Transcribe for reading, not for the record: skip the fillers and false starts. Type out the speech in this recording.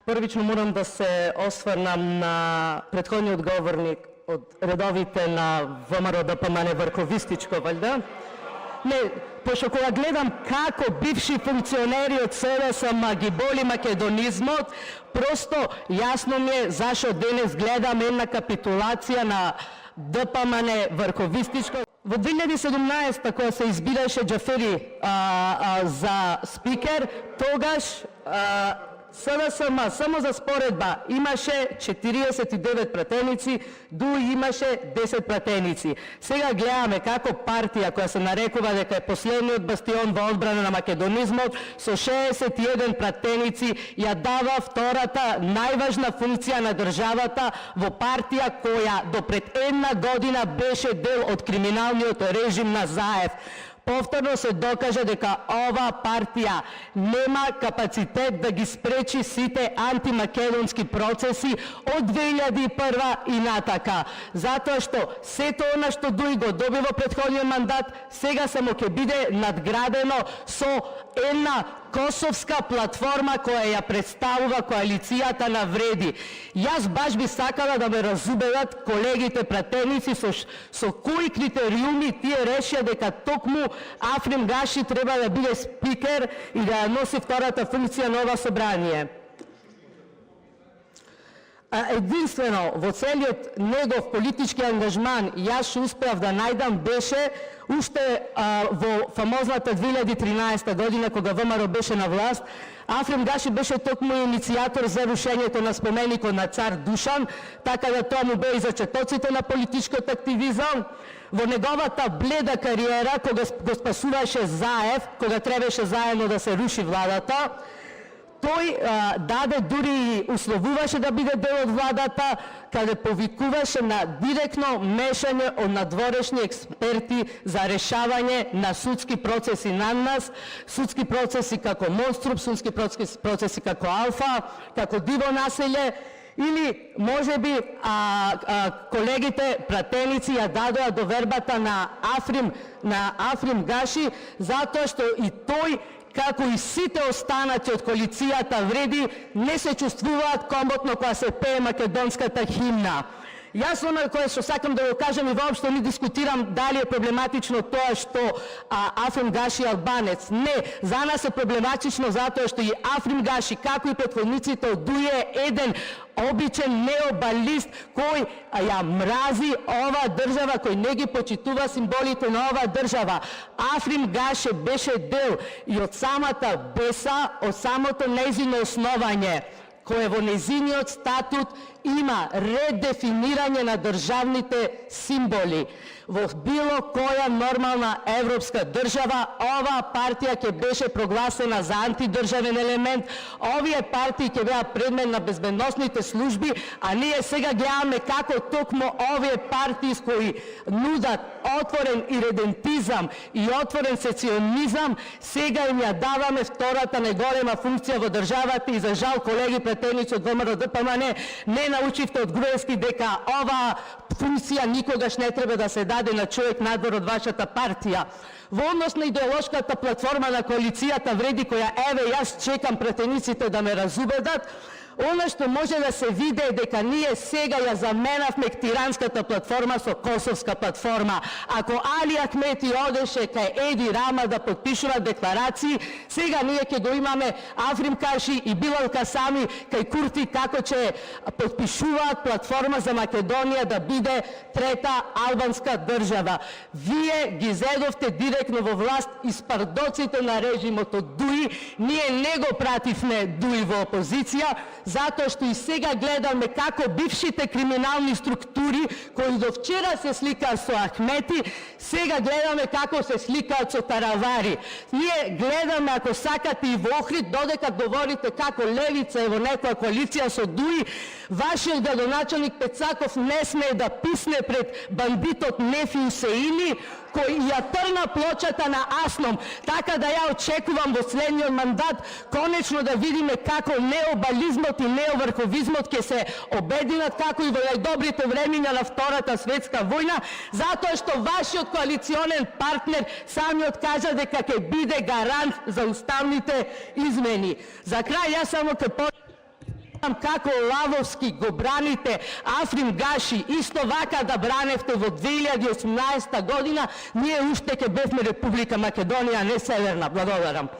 Првично морам да се осврнам на претходниот говорник од редовите на ВМРО ДПМН Врховистичко, валјда? Не, пошто кога гледам како бивши функционери од СДСМ ги боли македонизмот, просто јасно ми е зашо денес гледам една капитулација на ДПМН Врховистичко. Во 2017 кога се избираше Џафери за спикер, тогаш СДСМ само за споредба имаше 49 пратеници, ДУИ имаше 10 пратеници. Сега гледаме како партија која се нарекува дека е последниот бастион во одбрана на македонизмот со 61 пратеници ја дава втората најважна функција на државата во партија која до пред една година беше дел од криминалниот режим на Заев. Повторно се докаже дека ова партија нема капацитет да ги спречи сите антимакедонски процеси од 2001 и натака. Затоа што сето она што ДУИ го доби во претходниот мандат, сега само ќе биде надградено со една косовска платформа која ја представува коалицијата на Вреди. Јас баш би сакала да ме разубедат колегите пратеници со кои критериуми тие решија дека токму Африм Гаши треба да биде спикер и да носи втората функција на ова собрание. Единствено во целиот негов политички ангажман јас успеав да најдам беше уште во фамозната 2013 година кога ВМРО беше на власт. Африм Гаши беше токму иницијатор за рушењето на споменикот на цар Душан, така да тоа му бе и зачетоците на политичкиот активизам. Во неговата бледа кариера, кога го спасуваше Заев, кога требаше заедно да се руши владата, тој даде дури и условуваше да биде дел од владата, каде повикуваше на директно мешање од надворешни експерти за решавање на судски процеси на нас, судски процеси како Монструм, судски процеси како Алфа, како Диво населје, или можеби колегите пратеници ја дадоа довербата на Африм Гаши, затоа што и тој како и сите останати од коалицијата Вреди, не се чувствуваат комотно кога се пее македонската химна. Јас оно кое што сакам да го кажам и воопшто не дискутирам дали е проблематично тоа што Африм Гаши е албанец. Не, за нас е проблематично затоа што и Африм Гаши, како и претходниците од ДУИ е еден обичен необалист кој ја мрази ова држава, кој не ги почитува символите на ова држава. Африм Гаши беше дел и од самата БЕСА, од самото нејзино основање, кој во нејзиниот статут има редефинирање на државните символи. Во било која нормална европска држава, оваа партија ќе беше прогласена за антидржавен елемент, овие партии ќе беа предмет на безбедносните служби, а ние сега гледаме како токму овие партии кои нудат отворен иредентизам и отворен сеционизам, сега им ја даваме втората најголема функција во државата и за жал колеги пратеници од ВМРО ДПМН не научивте од Груевски дека оваа функција никогаш не треба да се даде на човек надвор од вашата партија. Во однос на идеолошката платформа на коалицијата Вреди, која еве јас чекам пратениците да ме разубедат, она што може да се види е дека ние сега ја заменавме тиранската платформа со косовска платформа. Ако Али Ахмети одеше кај Еди Рама да подпишува декларации, сега ние ќе го имаме Африм Гаши и Билал Касами кај Курти како ќе подпишуваат платформа за Македонија да биде трета албанска држава. Вие ги зедовте директно во власт испардоците на режимот од ДУИ, ние не го пративме ДУИ во опозиција, затоа што и сега гледаме како бившите криминални структури кои до вчера се сликаат со Ахмети, сега гледаме како се сликаат со Таравари. Ние гледаме, ако сакате и во Охрид, додека говорите како левица е во некоја коалиција со ДУИ, вашиот градоначалник Пецаков не смее да писне пред бандитот Нефи Усеини, кој ја трна плочата на Асном. Така да ја очекувам во следниот мандат конечно да видиме како необализмот и неоврховизмот ќе се обединат, како и во најдобрите времиња на Втората светска војна, затоа што вашиот коалиционен партнер самиот кажа дека ќе биде гарант за уставните измени. За крај, јас само ќе разборам како лавовски го браните Африм Гаши, исто вака да браневте во 2018 година, ние уште ќе бевме Република Македонија, не Северна. Благодарам.